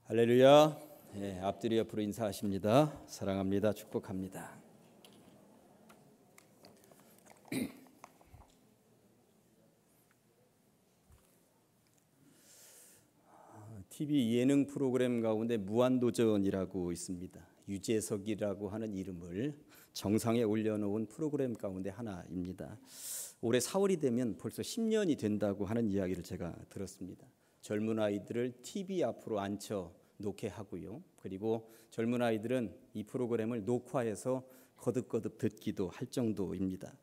할렐루야. 앞뒤로 옆으로 인사하십니다. 사랑합니다. 축복합니다. TV 예능 프로그램 가운데 무한도전이라고 있습니다. 유재석이라고 하는 이름을 정상에 올려놓은 프로그램 가운데 하나입니다. 올해 4월이 되면 벌써 10년이 된다고 하는 이야기를 제가 들었습니다. 젊은 아이들을 TV 앞으로 앉혀 놓게 하고요. 그리고 젊은 아이들은 이 프로그램을 녹화해서 거듭거듭 듣기도 할 정도입니다.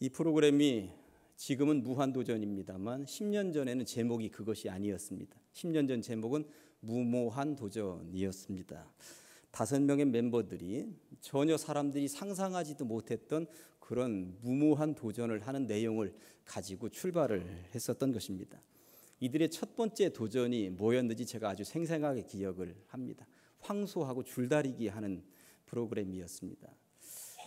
이 프로그램이 지금은 무한도전입니다만 10년 전에는 제목이 그것이 아니었습니다. 10년 전 제목은 무모한 도전이었습니다. 5명의 멤버들이 전혀 사람들이 상상하지도 못했던 그런 무모한 도전을 하는 내용을 가지고 출발을 했었던 것입니다. 이들의 첫 번째 도전이 뭐였는지 제가 아주 생생하게 기억을 합니다. 황소하고 줄다리기 하는 프로그램이었습니다.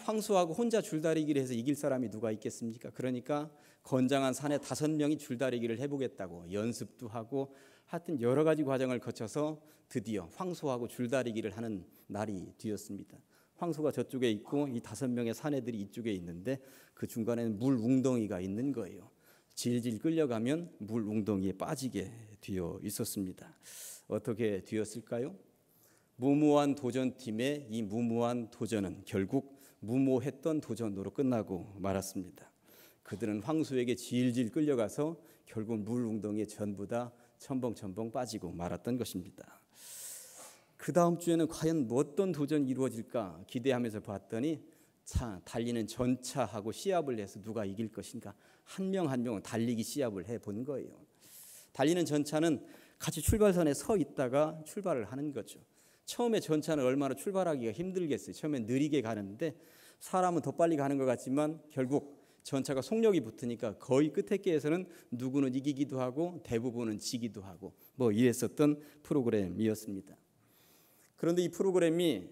황소하고 혼자 줄다리기를 해서 이길 사람이 누가 있겠습니까? 그러니까 건장한 사내 5명이 줄다리기를 해보겠다고 연습도 하고 하여튼 여러 가지 과정을 거쳐서 드디어 황소하고 줄다리기를 하는 날이 되었습니다. 황소가 저쪽에 있고 이 5명의 사내들이 이쪽에 있는데 그 중간에는 물 웅덩이가 있는 거예요. 질질 끌려가면 물 웅덩이에 빠지게 되어 있었습니다. 어떻게 되었을까요? 무모한 도전팀의 이 무모한 도전은 결국 무모했던 도전으로 끝나고 말았습니다. 그들은 황소에게 질질 끌려가서 결국 물 웅덩이에 전부 다 첨벙첨벙 빠지고 말았던 것입니다. 그 다음 주에는 과연 어떤 도전이 이루어질까 기대하면서 봤더니 달리는 전차하고 시합을 해서 누가 이길 것인가 한 명 한 명은 달리기 시합을 해본 거예요. 달리는 전차는 같이 출발선에 서 있다가 출발을 하는 거죠. 처음에 전차는 얼마나 출발하기가 힘들겠어요. 처음에 느리게 가는데 사람은 더 빨리 가는 것 같지만 결국 전차가 속력이 붙으니까 거의 끝에 게에서는 누구는 이기기도 하고 대부분은 지기도 하고 이랬었던 프로그램이었습니다. 그런데 이 프로그램이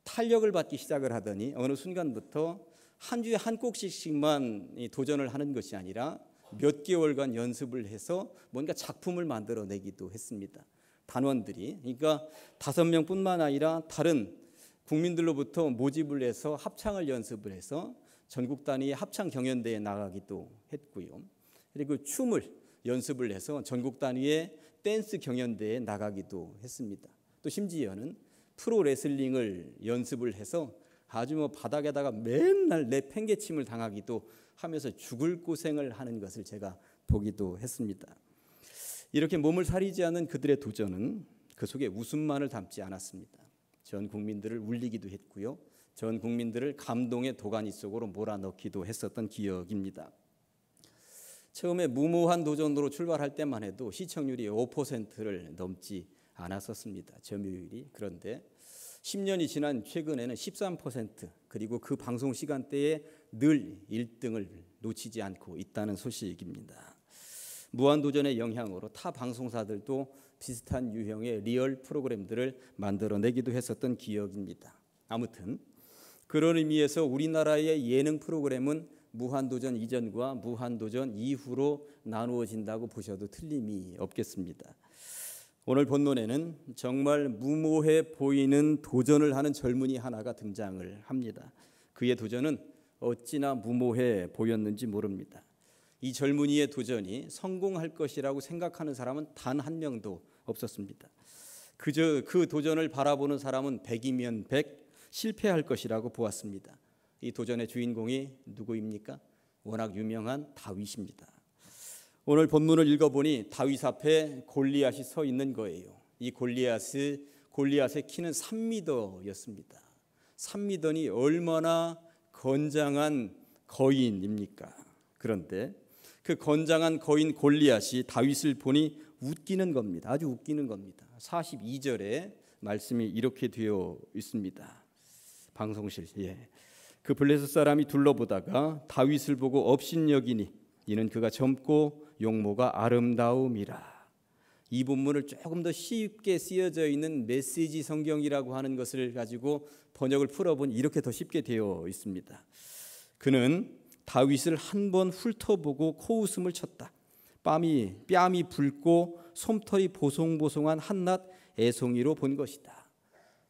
탄력을 받기 시작을 하더니 어느 순간부터 한 주에 한 곡씩만 도전을 하는 것이 아니라 몇 개월간 연습을 해서 뭔가 작품을 만들어내기도 했습니다. 단원들이 그러니까 5명뿐만 아니라 다른 국민들로부터 모집을 해서 합창을 연습을 해서 전국 단위의 합창 경연대회에 나가기도 했고요. 그리고 춤을 연습을 해서 전국 단위의 댄스 경연대회에 나가기도 했습니다. 또 심지어는 프로 레슬링을 연습을 해서 아주 바닥에다가 맨날 내팽개침을 당하기도 하면서 죽을 고생을 하는 것을 제가 보기도 했습니다. 이렇게 몸을 사리지 않는 그들의 도전은 그 속에 웃음만을 담지 않았습니다. 전 국민들을 울리기도 했고요. 전 국민들을 감동의 도가니 속으로 몰아넣기도 했었던 기억입니다. 처음에 무모한 도전으로 출발할 때만 해도 시청률이 5%를 넘지 않았었습니다. 점유율이. 그런데 10년이 지난 최근에는 13% 그리고 그 방송 시간대에 늘 1등을 놓치지 않고 있다는 소식입니다. 무한도전의 영향으로 타 방송사들도 비슷한 유형의 리얼 프로그램들을 만들어내기도 했었던 기억입니다. 아무튼 그런 의미에서 우리나라의 예능 프로그램은 무한도전 이전과 무한도전 이후로 나누어진다고 보셔도 틀림이 없겠습니다. 오늘 본문에는 정말 무모해 보이는 도전을 하는 젊은이 하나가 등장을 합니다. 그의 도전은 어찌나 무모해 보였는지 모릅니다. 이 젊은이의 도전이 성공할 것이라고 생각하는 사람은 단 한 명도 없었습니다. 그저 그 도전을 바라보는 사람은 100이면 100 실패할 것이라고 보았습니다. 이 도전의 주인공이 누구입니까? 워낙 유명한 다윗입니다. 오늘 본문을 읽어보니 다윗 앞에 골리앗이 서 있는 거예요. 이 골리앗의 키는 3m였습니다. 3m니 얼마나 건장한 거인입니까? 그런데 그 건장한 거인 골리앗이 다윗을 보니 웃기는 겁니다. 아주 웃기는 겁니다. 42절에 말씀이 이렇게 되어 있습니다. 방송실. 그 블레셋 사람이 둘러보다가 다윗을 보고 업신여기니 이는 그가 젊고 용모가 아름다움이라. 이 본문을 조금 더 쉽게 쓰여져 있는 메시지 성경이라고 하는 것을 가지고 번역을 풀어보니 이렇게 더 쉽게 되어 있습니다. 그는 다윗을 한 번 훑어보고 코웃음을 쳤다. 뺨이 붉고 솜털이 보송보송한 한낱 애송이로 본 것이다.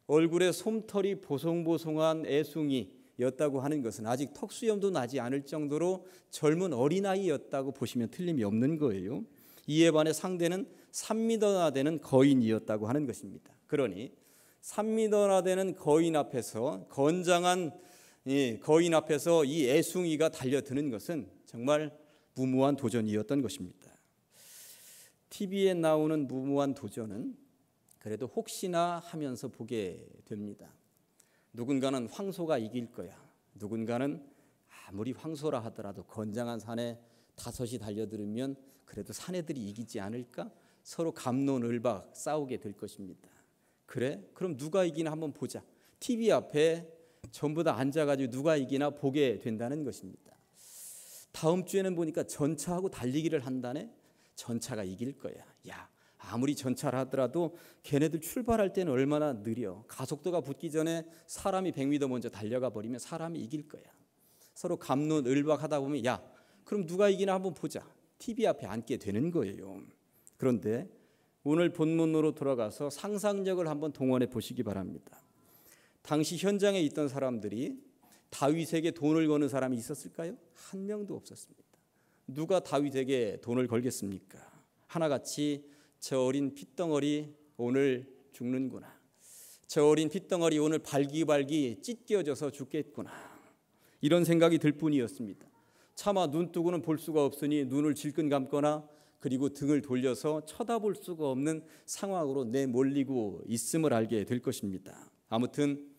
얼굴에 솜털이 보송보송한 애송이였다고 하는 것은 아직 턱수염도 나지 않을 정도로 젊은 어린아이였다고 보시면 틀림이 없는 거예요. 이에 반해 상대는 3미터나 되는 거인이었다고 하는 것입니다. 그러니 3미터나 되는 거인 앞에서, 건장한 거인 앞에서 이 애송이가 달려드는 것은 정말 무모한 도전이었던 것입니다. TV에 나오는 무모한 도전은 그래도 혹시나 하면서 보게 됩니다. 누군가는 황소가 이길 거야. 누군가는 아무리 황소라 하더라도 건장한 산에 5이 달려들으면 그래도 사내들이 이기지 않을까? 서로 갑론을박 싸우게 될 것입니다. 그래? 그럼 누가 이기나 한번 보자. TV 앞에 전부 다 앉아가지고 누가 이기나 보게 된다는 것입니다. 다음 주에는 보니까 전차하고 달리기를 한다네. 전차가 이길 거야. 야, 아무리 전차를 하더라도 걔네들 출발할 때는 얼마나 느려. 가속도가 붙기 전에 사람이 100m 먼저 달려가 버리면 사람이 이길 거야. 서로 갑론을박하다 보면 야, 그럼 누가 이기나 한번 보자. TV 앞에 앉게 되는 거예요. 그런데 오늘 본문으로 돌아가서 상상력을 한번 동원해 보시기 바랍니다. 당시 현장에 있던 사람들이 다윗에게 돈을 거는 사람이 있었을까요? 한 명도 없었습니다. 누가 다윗에게 돈을 걸겠습니까? 하나같이 저 어린 핏덩어리 오늘 죽는구나. 저 어린 핏덩어리 오늘 발기발기 찢겨져서 죽겠구나. 이런 생각이 들 뿐이었습니다. 차마 눈뜨고는 볼 수가 없으니 눈을 질끈 감거나 그리고 등을 돌려서 쳐다볼 수가 없는 상황으로 내몰리고 있음을 알게 될 것입니다. 아무튼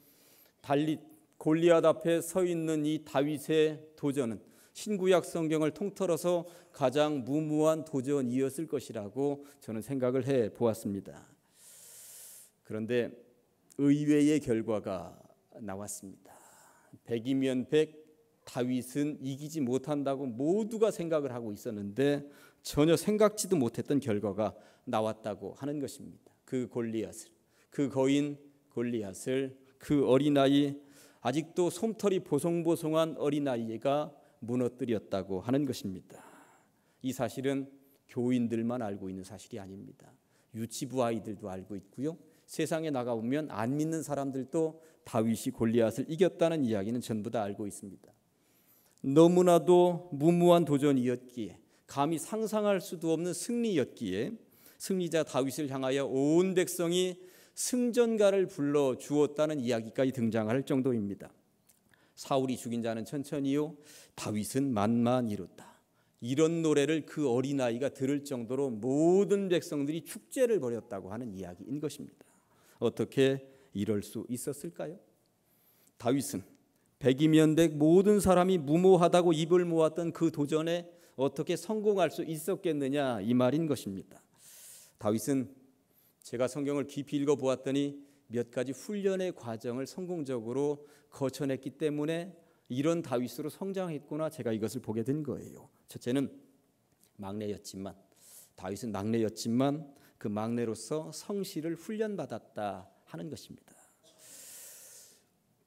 달리 골리앗 앞에 서 있는 이 다윗의 도전은 신구약 성경을 통틀어서 가장 무모한 도전이었을 것이라고 저는 생각을 해 보았습니다. 그런데 의외의 결과가 나왔습니다. 100이면 100, 다윗은 이기지 못한다고 모두가 생각을 하고 있었는데 전혀 생각지도 못했던 결과가 나왔다고 하는 것입니다. 그 골리앗을, 그 거인 골리앗을, 그 어린아이, 아직도 솜털이 보송보송한 어린아이가 무너뜨렸다고 하는 것입니다. 이 사실은 교인들만 알고 있는 사실이 아닙니다. 유치부 아이들도 알고 있고요. 세상에 나가보면 안 믿는 사람들도 다윗이 골리앗을 이겼다는 이야기는 전부 다 알고 있습니다. 너무나도 무모한 도전이었기에, 감히 상상할 수도 없는 승리였기에 승리자 다윗을 향하여 온 백성이 승전가를 불러 주었다는 이야기까지 등장할 정도입니다. 사울이 죽인 자는 천천히요, 다윗은 만만 이뤘다. 이런 노래를 그 어린아이가 들을 정도로 모든 백성들이 축제를 벌였다고 하는 이야기인 것입니다. 어떻게 이럴 수 있었을까요? 다윗은 100이면 100 모든 사람이 무모하다고 입을 모았던 그 도전에 어떻게 성공할 수 있었겠느냐, 이 말인 것입니다. 다윗은 제가 성경을 깊이 읽어보았더니 몇 가지 훈련의 과정을 성공적으로 거쳐냈기 때문에 이런 다윗으로 성장했구나, 제가 이것을 보게 된 거예요. 첫째는 막내였지만, 다윗은 막내였지만 그 막내로서 성실을 훈련받았다 하는 것입니다.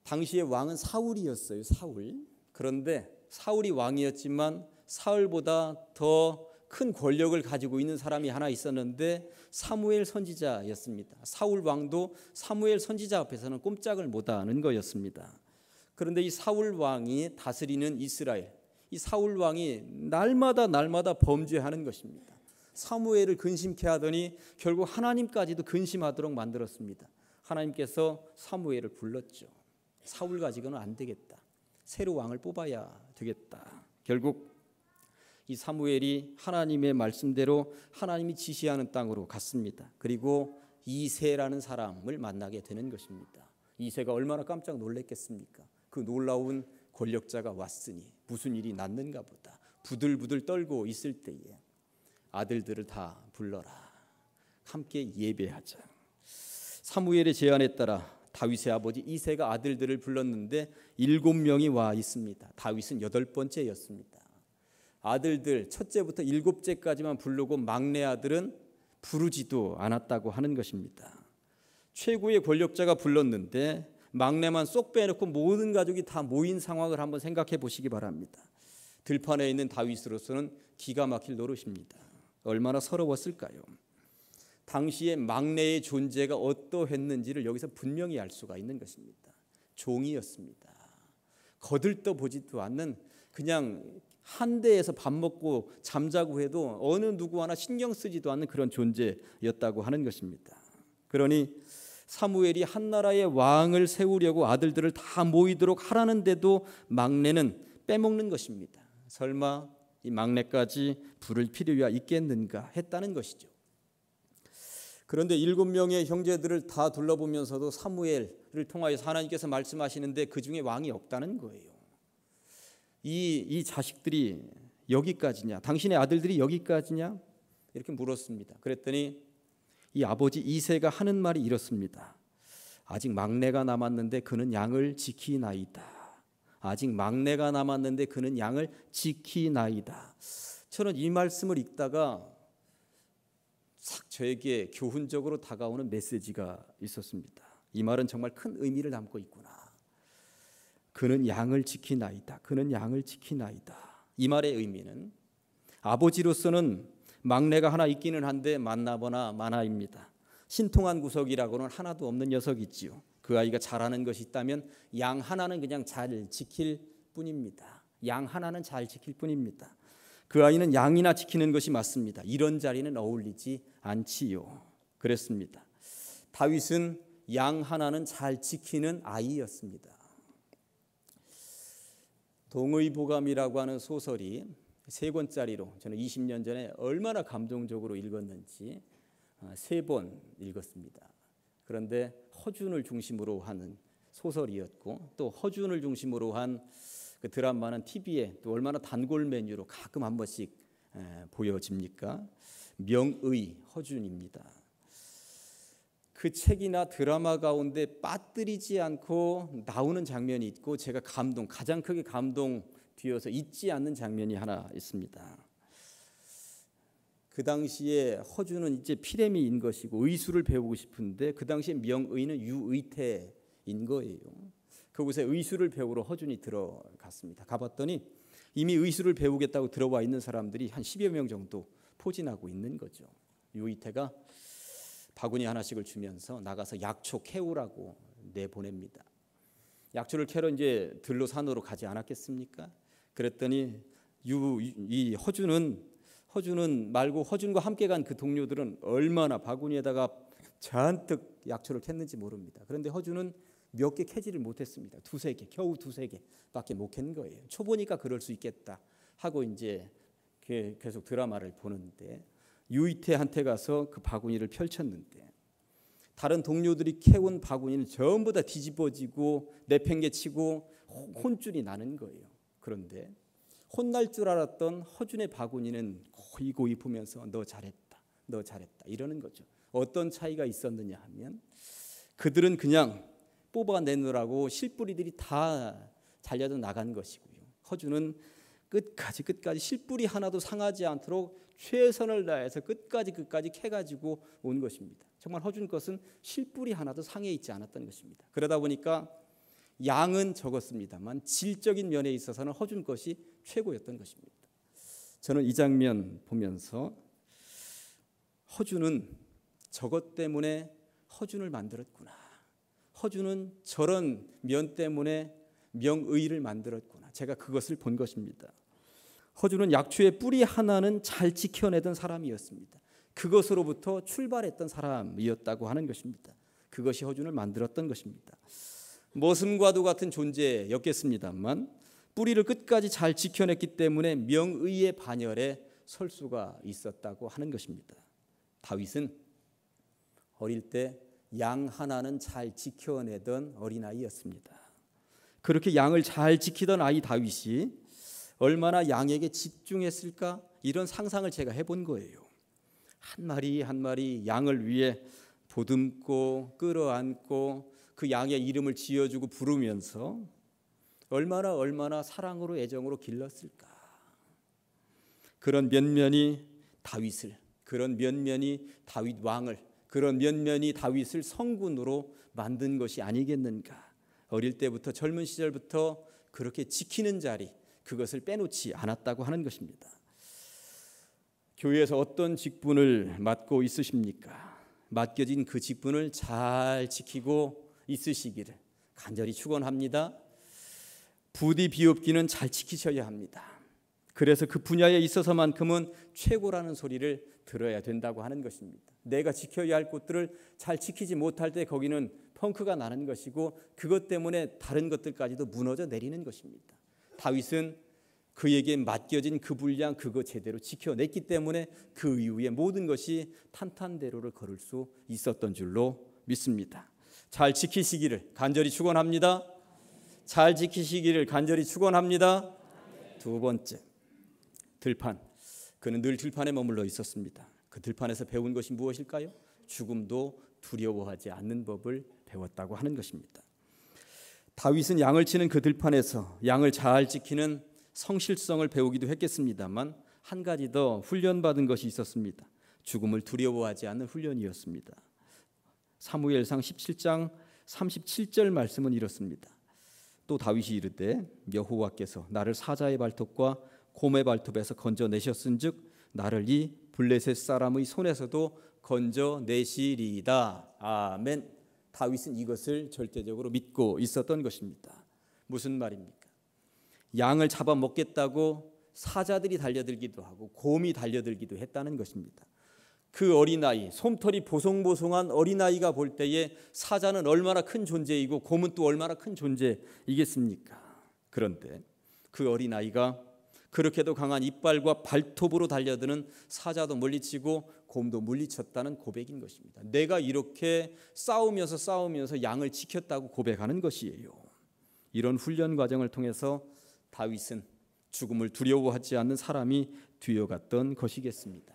당시의 왕은 사울이었어요. 사울. 그런데 사울이 왕이었지만 사울보다 더 큰 권력을 가지고 있는 사람이 하나 있었는데 사무엘 선지자였습니다. 사울 왕도 사무엘 선지자 앞에서는 꼼짝을 못하는 거였습니다. 그런데 이 사울 왕이 다스리는 이스라엘, 이 사울 왕이 날마다 범죄하는 것입니다. 사무엘을 근심케 하더니 결국 하나님까지도 근심하도록 만들었습니다. 하나님께서 사무엘을 불렀죠. 사울 가지고는 안 되겠다. 새로 왕을 뽑아야 되겠다. 결국 이 사무엘이 하나님의 말씀대로 하나님이 지시하는 땅으로 갔습니다. 그리고 이새라는 사람을 만나게 되는 것입니다. 이새가 얼마나 깜짝 놀랐겠습니까? 그 놀라운 권력자가 왔으니 무슨 일이 났는가 보다. 부들부들 떨고 있을 때에 아들들을 다 불러라. 함께 예배하자. 사무엘의 제안에 따라 다윗의 아버지 이새가 아들들을 불렀는데 7명이 와 있습니다. 다윗은 8번째였습니다. 아들들 첫째부터 7째까지만 부르고 막내 아들은 부르지도 않았다고 하는 것입니다. 최고의 권력자가 불렀는데 막내만 쏙 빼놓고 모든 가족이 다 모인 상황을 한번 생각해 보시기 바랍니다. 들판에 있는 다윗으로서는 기가 막힐 노릇입니다. 얼마나 서러웠을까요? 당시의 막내의 존재가 어떠했는지를 여기서 분명히 알 수가 있는 것입니다. 종이었습니다. 거들떠 보지도 않는, 그냥 한 대에서 밥 먹고 잠자고 해도 어느 누구 하나 신경 쓰지도 않는 그런 존재였다고 하는 것입니다. 그러니 사무엘이 한 나라의 왕을 세우려고 아들들을 다 모이도록 하라는데도 막내는 빼먹는 것입니다. 설마 이 막내까지 부를 필요가 있겠는가 했다는 것이죠. 그런데 7명의 형제들을 다 둘러보면서도 사무엘을 통하여서 하나님께서 말씀하시는데 그 중에 왕이 없다는 거예요. 이 자식들이 여기까지냐? 당신의 아들들이 여기까지냐? 이렇게 물었습니다. 그랬더니 이 아버지 이새가 하는 말이 이렇습니다. 아직 막내가 남았는데 그는 양을 지키나이다. 아직 막내가 남았는데 그는 양을 지키나이다. 저는 이 말씀을 읽다가 싹 저에게 교훈적으로 다가오는 메시지가 있었습니다. 이 말은 정말 큰 의미를 담고 있구나. 그는 양을 지키나이다. 그는 양을 지키나이다. 이 말의 의미는 아버지로서는 막내가 하나 있기는 한데 만나보나 마나입니다. 신통한 구석이라고는 하나도 없는 녀석이지요. 그 아이가 잘하는 것이 있다면 양 하나는 그냥 잘 지킬 뿐입니다. 양 하나는 잘 지킬 뿐입니다. 그 아이는 양이나 지키는 것이 맞습니다. 이런 자리는 어울리지 않지요. 그랬습니다. 다윗은 양 하나는 잘 지키는 아이였습니다. 동의보감이라고 하는 소설이 3권짜리로 저는 20년 전에 얼마나 감동적으로 읽었는지 3번 읽었습니다. 그런데 허준을 중심으로 하는 소설이었고 또 허준을 중심으로 한 그 드라마는 TV에 또 얼마나 단골 메뉴로 가끔 한 번씩 보여집니까? 명의 허준입니다. 그 책이나 드라마 가운데 빠뜨리지 않고 나오는 장면이 있고 제가 가장 크게 감동 뒤어서 잊지 않는 장면이 하나 있습니다. 그 당시에 허준은 이제 피레미인 것이고 의수를 배우고 싶은데 그 당시에 명의는 유의태인 거예요. 그곳에 의수를 배우러 허준이 들어갔습니다. 가봤더니 이미 의수를 배우겠다고 들어와 있는 사람들이 한 10여 명 정도 포진하고 있는 거죠. 유의태가 바구니 하나씩을 주면서 나가서 약초 캐오라고 내보냅니다. 약초를 캐러 이제 들로 산으로 가지 않았겠습니까? 그랬더니 이 허준은 말고 허준과 함께 간 그 동료들은 얼마나 바구니에다가 잔뜩 약초를 캤는지 모릅니다. 그런데 허준은 몇 개 캐지를 못했습니다. 2-3개, 겨우 2-3개밖에 못 캔 거예요. 초보니까 그럴 수 있겠다 하고 이제 계속 드라마를 보는데 유이태한테 가서 그 바구니를 펼쳤는데 다른 동료들이 캐온 바구니는 전부 다 뒤집어지고 내팽개치고 혼쭐이 나는 거예요. 그런데 혼날 줄 알았던 허준의 바구니는 고이고이 보면서 너 잘했다, 너 잘했다 이러는 거죠. 어떤 차이가 있었느냐 하면 그들은 그냥 뽑아내느라고 실뿌리들이 다 잘려져 나간 것이고요. 허준은 끝까지 실뿌리 하나도 상하지 않도록 최선을 다해서 끝까지 캐가지고 온 것입니다. 정말 허준 것은 실뿌리 하나도 상해 있지 않았던 것입니다. 그러다 보니까 양은 적었습니다만 질적인 면에 있어서는 허준 것이 최고였던 것입니다. 저는 이 장면 보면서 허준은 저것 때문에 허준을 만들었구나. 허준은 저런 면 때문에 명의를 만들었구나. 제가 그것을 본 것입니다. 허준은 약초의 뿌리 하나는 잘 지켜내던 사람이었습니다. 그것으로부터 출발했던 사람이었다고 하는 것입니다. 그것이 허준을 만들었던 것입니다. 머슴과도 같은 존재였겠습니다만 뿌리를 끝까지 잘 지켜냈기 때문에 명의의 반열에 설 수가 있었다고 하는 것입니다. 다윗은 어릴 때 양 하나는 잘 지켜내던 어린아이였습니다. 그렇게 양을 잘 지키던 아이 다윗이 얼마나 양에게 집중했을까 이런 상상을 제가 해본 거예요. 한 마리 한 마리 양을 위해 보듬고 끌어안고 그 양의 이름을 지어주고 부르면서 얼마나 사랑으로 애정으로 길렀을까. 그런 면면이 다윗을, 그런 면면이 다윗 왕을, 그런 면면이 다윗을 성군으로 만든 것이 아니겠는가. 어릴 때부터 젊은 시절부터 그렇게 지키는 자리, 그것을 빼놓지 않았다고 하는 것입니다. 교회에서 어떤 직분을 맡고 있으십니까? 맡겨진 그 직분을 잘 지키고 있으시기를 간절히 축원합니다. 부디 비옵기는 잘 지키셔야 합니다. 그래서 그 분야에 있어서만큼은 최고라는 소리를 들어야 된다고 하는 것입니다. 내가 지켜야 할 것들을 잘 지키지 못할 때 거기는 펑크가 나는 것이고 그것 때문에 다른 것들까지도 무너져 내리는 것입니다. 다윗은 그에게 맡겨진 그 분량 그거 제대로 지켜냈기 때문에 그 이후에 모든 것이 탄탄대로를 걸을 수 있었던 줄로 믿습니다. 잘 지키시기를 간절히 축원합니다. 잘 지키시기를 간절히 축원합니다. 두 번째, 들판. 그는 늘 들판에 머물러 있었습니다. 그 들판에서 배운 것이 무엇일까요? 죽음도 두려워하지 않는 법을 배웠다고 하는 것입니다. 다윗은 양을 치는 그 들판에서 양을 잘 지키는 성실성을 배우기도 했겠습니다만 한 가지 더 훈련받은 것이 있었습니다. 죽음을 두려워하지 않는 훈련이었습니다. 사무엘상 17장 37절 말씀은 이렇습니다. 또 다윗이 이르되 여호와께서 나를 사자의 발톱과 곰의 발톱에서 건져내셨은즉 나를 이 블레셋 사람의 손에서도 건져내시리이다. 아멘. 다윗은 이것을 절대적으로 믿고 있었던 것입니다. 무슨 말입니까? 양을 잡아먹겠다고 사자들이 달려들기도 하고 곰이 달려들기도 했다는 것입니다. 그 어린아이, 솜털이 보송보송한 어린아이가 볼 때에 사자는 얼마나 큰 존재이고 곰은 또 얼마나 큰 존재이겠습니까? 그런데 그 어린아이가 그렇게도 강한 이빨과 발톱으로 달려드는 사자도 물리치고 곰도 물리쳤다는 고백인 것입니다. 내가 이렇게 싸우면서 양을 지켰다고 고백하는 것이에요. 이런 훈련 과정을 통해서 다윗은 죽음을 두려워하지 않는 사람이 되어갔던 것이겠습니다.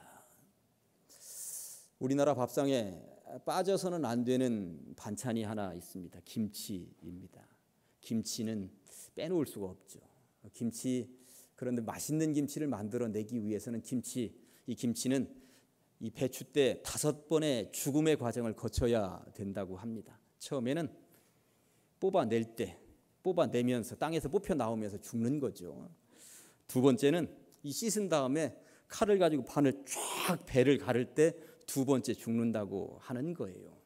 우리나라 밥상에 빠져서는 안 되는 반찬이 하나 있습니다. 김치입니다. 김치는 빼놓을 수가 없죠. 그런데 맛있는 김치를 만들어내기 위해서는 이 김치는 이 배추 때 5번의 죽음의 과정을 거쳐야 된다고 합니다. 처음에는 뽑아내면서 땅에서 뽑혀 나오면서 죽는 거죠. 두 번째는 이 씻은 다음에 칼을 가지고 판을 쫙 배를 가를 때 두 번째 죽는다고 하는 거예요.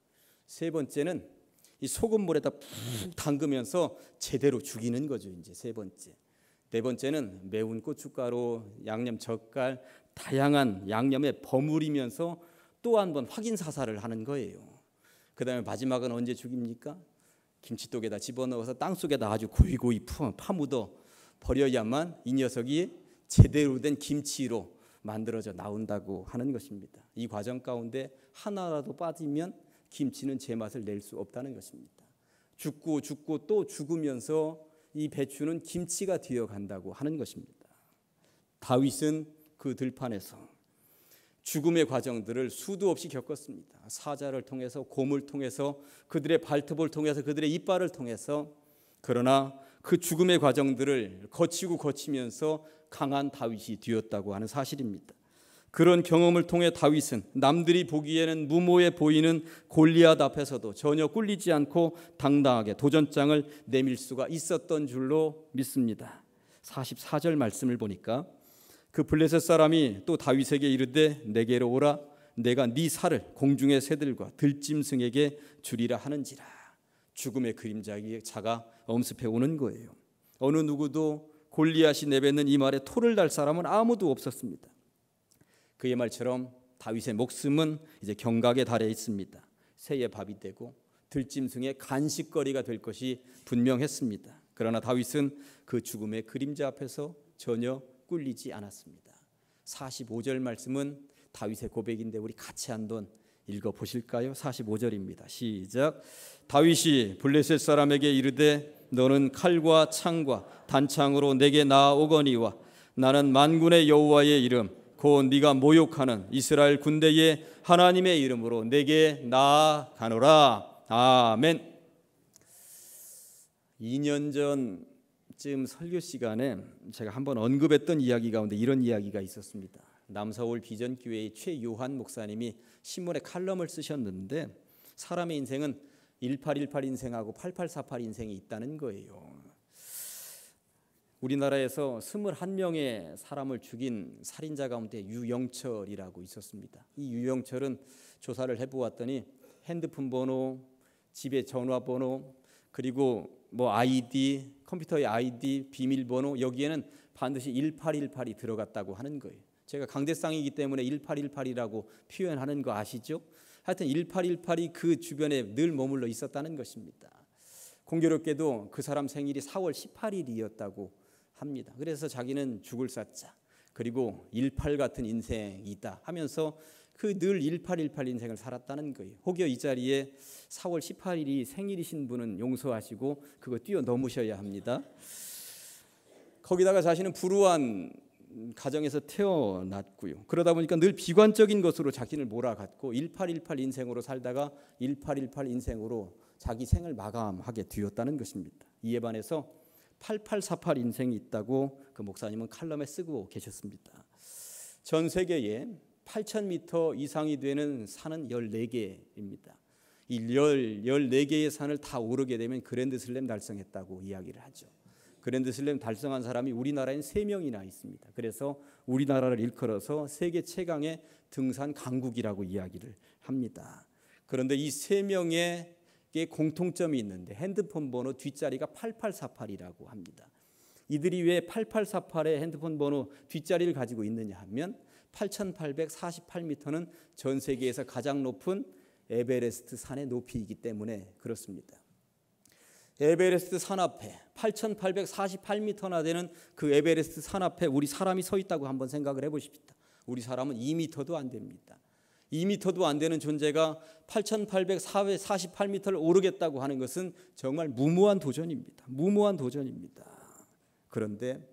세 번째는 이 소금물에다 푹 담그면서 제대로 죽이는 거죠. 이제 세 번째. 네 번째는 매운 고춧가루, 양념, 젓갈, 다양한 양념에 버무리면서 또 한 번 확인 사살을 하는 거예요. 그 다음에 마지막은 언제 죽입니까? 김치독에다 집어넣어서 땅속에다 아주 고이고이 파묻어 버려야만 이 녀석이 제대로 된 김치로 만들어져 나온다고 하는 것입니다. 이 과정 가운데 하나라도 빠지면 김치는 제맛을 낼 수 없다는 것입니다. 죽고 또 죽으면서 이 배추는 김치가 되어간다고 하는 것입니다. 다윗은 그 들판에서 죽음의 과정들을 수도 없이 겪었습니다. 사자를 통해서, 곰을 통해서, 그들의 발톱을 통해서, 그들의 이빨을 통해서. 그러나 그 죽음의 과정들을 거치면서 강한 다윗이 되었다고 하는 사실입니다. 그런 경험을 통해 다윗은 남들이 보기에는 무모해 보이는 골리앗 앞에서도 전혀 꿀리지 않고 당당하게 도전장을 내밀 수가 있었던 줄로 믿습니다. 44절 말씀을 보니까 그 블레셋 사람이 또 다윗에게 이르되 내게로 오라 내가 네 살을 공중의 새들과 들짐승에게 주리라 하는지라. 죽음의 그림자가 엄습해 오는 거예요. 어느 누구도 골리앗이 내뱉는 이 말에 토를 달 사람은 아무도 없었습니다. 그의 말처럼 다윗의 목숨은 이제 경각에 달해 있습니다. 새의 밥이 되고 들짐승의 간식거리가 될 것이 분명했습니다. 그러나 다윗은 그 죽음의 그림자 앞에서 전혀 꿀리지 않았습니다. 45절 말씀은 다윗의 고백인데 우리 같이 한번 읽어보실까요? 45절입니다. 시작. 다윗이 블레셋 사람에게 이르되 너는 칼과 창과 단창으로 내게 나아오거니와 나는 만군의 여호와의 이름 곧 네가 모욕하는 이스라엘 군대의 하나님의 이름으로 내게 나아가노라. 아멘. 2년 전쯤 설교 시간에 제가 한번 언급했던 이야기 가운데 이런 이야기가 있었습니다. 남서울 비전교회의 최요한 목사님이 신문에 칼럼을 쓰셨는데 사람의 인생은 1818 인생하고 8848 인생이 있다는 거예요. 우리나라에서 21명의 사람을 죽인 살인자 가운데 유영철이라고 있었습니다. 이 유영철은 조사를 해보았더니 핸드폰 번호, 집의 전화번호, 그리고 아이디, 컴퓨터의 아이디, 비밀번호, 여기에는 반드시 1818이 들어갔다고 하는 거예요. 제가 강대상이기 때문에 1818이라고 표현하는 거 아시죠? 하여튼 1818이 그 주변에 늘 머물러 있었다는 것입니다. 공교롭게도 그 사람 생일이 4월 18일이었다고 합니다. 그래서 자기는 죽을 샀자, 그리고 18 같은 인생이 있다 하면서 그 늘 1818 인생을 살았다는 거예요. 혹여 이 자리에 4월 18일이 생일이신 분은 용서하시고 그거 뛰어넘으셔야 합니다. 거기다가 자신은 불우한 가정에서 태어났고요. 그러다 보니까 늘 비관적인 것으로 자신을 몰아갔고 1818 인생으로 살다가 1818 인생으로 자기 생을 마감하게 되었다는 것입니다. 이에 반해서 8848 인생이 있다고 그 목사님은 칼럼에 쓰고 계셨습니다. 전 세계에 8,000m 이상이 되는 산은 14개입니다. 이 14개의 산을 다 오르게 되면 그랜드슬램 달성했다고 이야기를 하죠. 그랜드슬램 달성한 사람이 우리나라엔 3명이나 있습니다. 그래서 우리나라를 일컬어서 세계 최강의 등산 강국이라고 이야기를 합니다. 그런데 이 3명의 공통점이 있는데 핸드폰 번호 뒷자리가 8848이라고 합니다. 이들이 왜 8848의 핸드폰 번호 뒷자리를 가지고 있느냐 하면 8,848m는 전 세계에서 가장 높은 에베레스트 산의 높이이기 때문에 그렇습니다. 에베레스트 산 앞에 8,848m나 되는 그 에베레스트 산 앞에 우리 사람이 서 있다고 한번 생각을 해보십시다. 우리 사람은 2m도 안 됩니다. 2m도 안 되는 존재가 8,848m를 오르겠다고 하는 것은 정말 무모한 도전입니다. 무모한 도전입니다. 그런데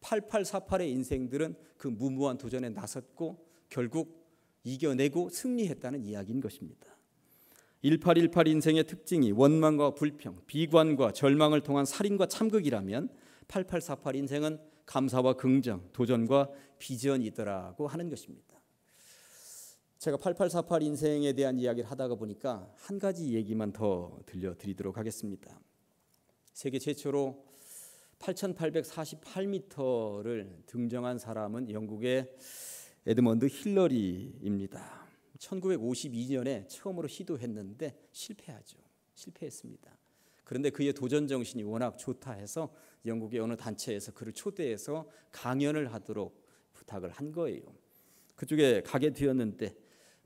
8848의 인생들은 그 무모한 도전에 나섰고 결국 이겨내고 승리했다는 이야기인 것입니다. 1818 인생의 특징이 원망과 불평, 비관과 절망을 통한 살인과 참극이라면 8848 인생은 감사와 긍정, 도전과 비전이더라고 하는 것입니다. 제가 8848 인생에 대한 이야기를 하다가 보니까 한 가지 얘기만 더 들려드리도록 하겠습니다. 세계 최초로 8,848m를 등정한 사람은 영국의 에드먼드 힐러리입니다. 1952년에 처음으로 시도했는데 실패했습니다. 그런데 그의 도전 정신이 워낙 좋다 해서 영국의 어느 단체에서 그를 초대해서 강연을 하도록 부탁을 한 거예요. 그쪽에 가게 되었는데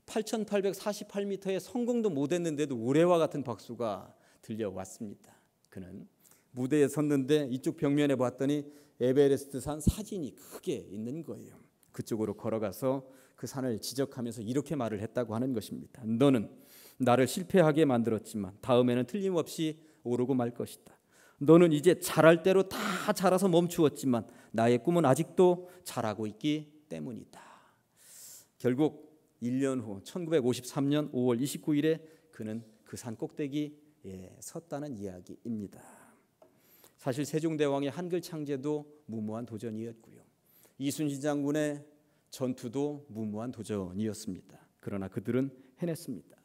8,848m의 성공도 못했는데도 우레와 같은 박수가 들려왔습니다. 그는 무대에 섰는데 이쪽 벽면에 봤더니 에베레스트 산 사진이 크게 있는 거예요. 그쪽으로 걸어가서 그 산을 지적하면서 이렇게 말을 했다고 하는 것입니다. 너는 나를 실패하게 만들었지만 다음에는 틀림없이 오르고 말 것이다. 너는 이제 자랄 대로 다 자라서 멈추었지만 나의 꿈은 아직도 자라고 있기 때문이다. 결국 1년 후 1953년 5월 29일에 그는 그 산 꼭대기에 섰다는 이야기입니다. 사실 세종대왕의 한글 창제도 무모한 도전이었고요. 이순신 장군의 전투도 무모한 도전이었습니다. 그러나 그들은 해냈습니다.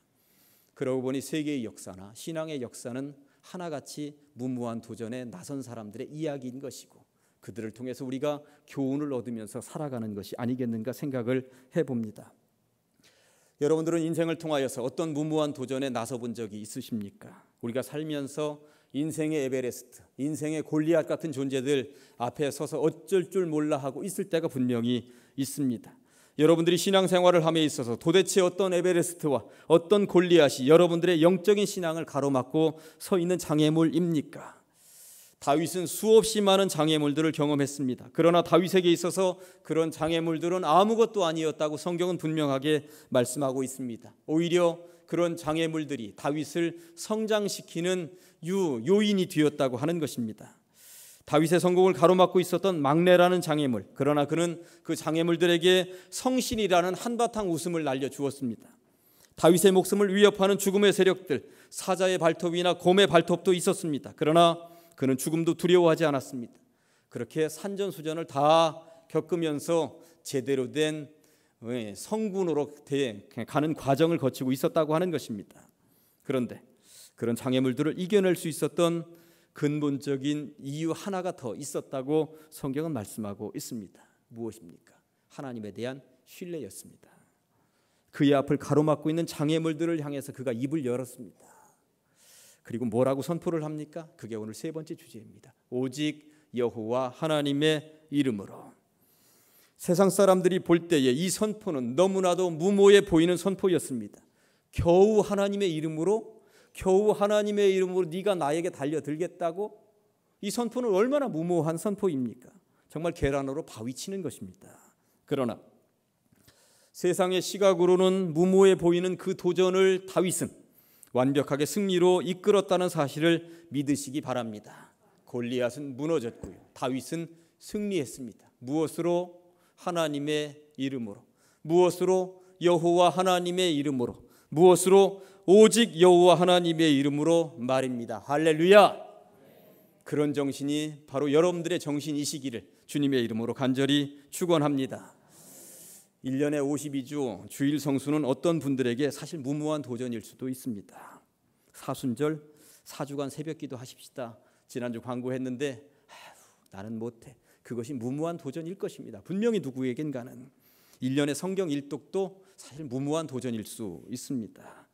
그러고 보니 세계의 역사나 신앙의 역사는 하나같이 무모한 도전에 나선 사람들의 이야기인 것이고 그들을 통해서 우리가 교훈을 얻으면서 살아가는 것이 아니겠는가 생각을 해봅니다. 여러분들은 인생을 통하여서 어떤 무모한 도전에 나서본 적이 있으십니까? 우리가 살면서 인생의 에베레스트, 인생의 골리앗 같은 존재들 앞에 서서 어쩔 줄 몰라 하고 있을 때가 분명히 있습니다. 여러분들이 신앙생활을 함에 있어서 도대체 어떤 에베레스트와 어떤 골리앗이 여러분들의 영적인 신앙을 가로막고 서 있는 장애물입니까? 다윗은 수없이 많은 장애물들을 경험했습니다. 그러나 다윗에게 있어서 그런 장애물들은 아무것도 아니었다고 성경은 분명하게 말씀하고 있습니다. 오히려 그런 장애물들이 다윗을 성장시키는 요인이 되었다고 하는 것입니다. 다윗의 성공을 가로막고 있었던 막내라는 장애물, 그러나 그는 그 장애물들에게 성신이라는 한바탕 웃음을 날려주었습니다. 다윗의 목숨을 위협하는 죽음의 세력들, 사자의 발톱이나 곰의 발톱도 있었습니다. 그러나 그는 죽음도 두려워하지 않았습니다. 그렇게 산전수전을 다 겪으면서 제대로 된 성군으로 가는 과정을 거치고 있었다고 하는 것입니다. 그런데 그런 장애물들을 이겨낼 수 있었던 근본적인 이유 하나가 더 있었다고 성경은 말씀하고 있습니다. 무엇입니까? 하나님에 대한 신뢰였습니다. 그의 앞을 가로막고 있는 장애물들을 향해서 그가 입을 열었습니다. 그리고 뭐라고 선포를 합니까? 그게 오늘 세 번째 주제입니다. 오직 여호와 하나님의 이름으로. 세상 사람들이 볼 때에 이 선포는 너무나도 무모해 보이는 선포였습니다. 겨우 하나님의 이름으로 네가 나에게 달려들겠다고? 이 선포는 얼마나 무모한 선포입니까? 정말 계란으로 바위 치는 것입니다. 그러나 세상의 시각으로는 무모해 보이는 그 도전을 다윗은 완벽하게 승리로 이끌었다는 사실을 믿으시기 바랍니다. 골리앗은 무너졌고요, 다윗은 승리했습니다. 무엇으로? 하나님의 이름으로. 무엇으로? 여호와 하나님의 이름으로. 무엇으로? 오직 여호와 하나님의 이름으로 말입니다. 할렐루야. 그런 정신이 바로 여러분들의 정신이시기를 주님의 이름으로 간절히 축원합니다. 1년에 52주 주일 성수는 어떤 분들에게 사실 무모한 도전일 수도 있습니다. 사순절 4주간 새벽기도 하십시다. 지난주 광고했는데 나는 못해. 그것이 무모한 도전일 것입니다. 분명히 누구에겐가는. 1년의 성경 일독도 사실 무모한 도전일 수 있습니다.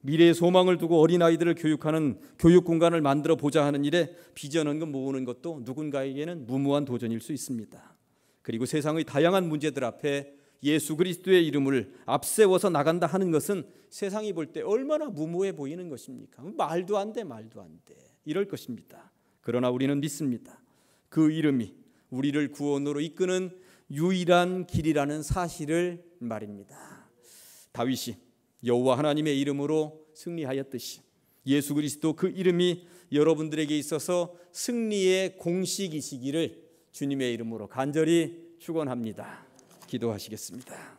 미래의 소망을 두고 어린아이들을 교육하는 교육 공간을 만들어 보자 하는 일에 비전헌금 모으는 것도 누군가에게는 무모한 도전일 수 있습니다. 그리고 세상의 다양한 문제들 앞에 예수 그리스도의 이름을 앞세워서 나간다 하는 것은 세상이 볼 때 얼마나 무모해 보이는 것입니까? 말도 안 돼. 이럴 것입니다. 그러나 우리는 믿습니다. 그 이름이 우리를 구원으로 이끄는 유일한 길이라는 사실을 말입니다. 다윗이 여호와 하나님의 이름으로 승리하였듯이 예수 그리스도 그 이름이 여러분들에게 있어서 승리의 공식이시기를 주님의 이름으로 간절히 축원합니다. 기도하시겠습니다.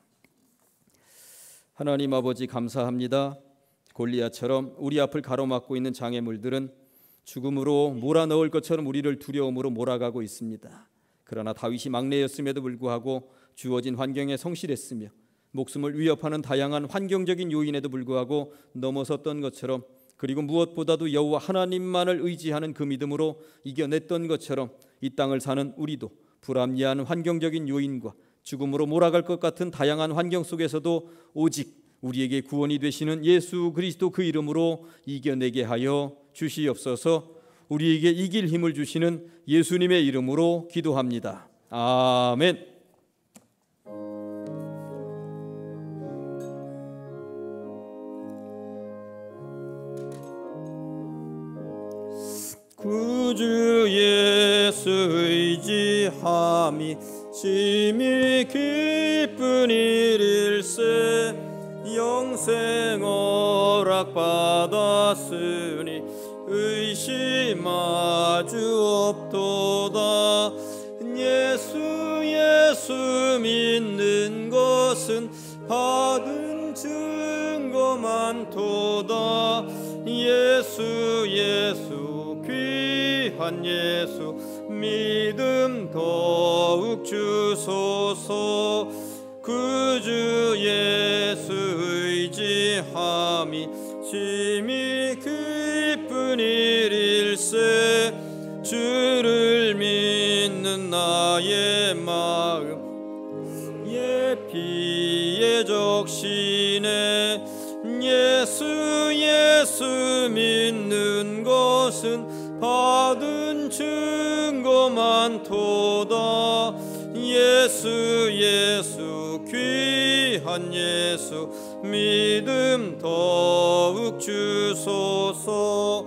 하나님 아버지 감사합니다. 골리앗처럼 우리 앞을 가로막고 있는 장애물들은 죽음으로 몰아넣을 것처럼 우리를 두려움으로 몰아가고 있습니다. 그러나 다윗이 막내였음에도 불구하고 주어진 환경에 성실했으며 목숨을 위협하는 다양한 환경적인 요인에도 불구하고 넘어섰던 것처럼, 그리고 무엇보다도 여호와 하나님만을 의지하는 그 믿음으로 이겨냈던 것처럼 이 땅을 사는 우리도 불합리한 환경적인 요인과 죽음으로 몰아갈 것 같은 다양한 환경 속에서도 오직 우리에게 구원이 되시는 예수 그리스도 그 이름으로 이겨내게 하여 주시옵소서. 우리에게 이길 힘을 주시는 예수님의 이름으로 기도합니다. 아멘. 구주 예수 의지함이 심히 기쁜 일일세. 영생 허락받았으니 의심하주 없도다. 예수 믿는 것은 받은 증거 많도다. 예수 귀한 예수 믿음 더욱 주소서. 구주 예수 의지함이 심히 기쁜 일일세. 주를 믿는 나의 마음 예피에 적시네. 예수 믿는 것은 받은 증거 많도다. 예수 귀한 예수 믿음 더욱 주소서.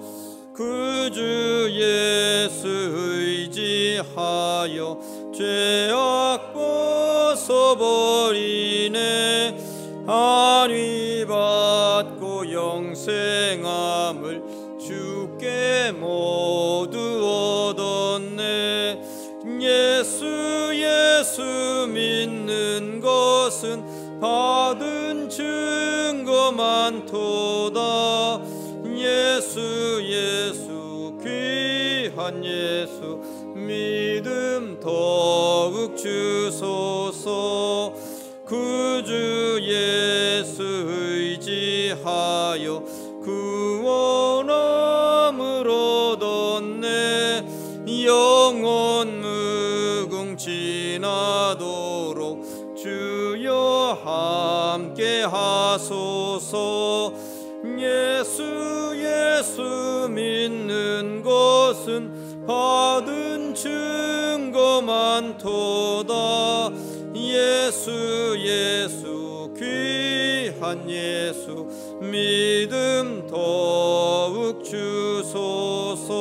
구주 예수 의지하여 죄악 벗어버리네. 안위 받고 영생함을 주께 모두 얻었네. 예수 믿는 것은 받은 증거 많도다. 예수 귀한 예수 믿음 더욱 주소서. 구주 예수 의지하여 구원함을 얻었네. 지나도록 주여 함께 하소서. 예수 믿는 것은 받은 증거 많도다. 예수 귀한 예수 믿음 더욱 주소서.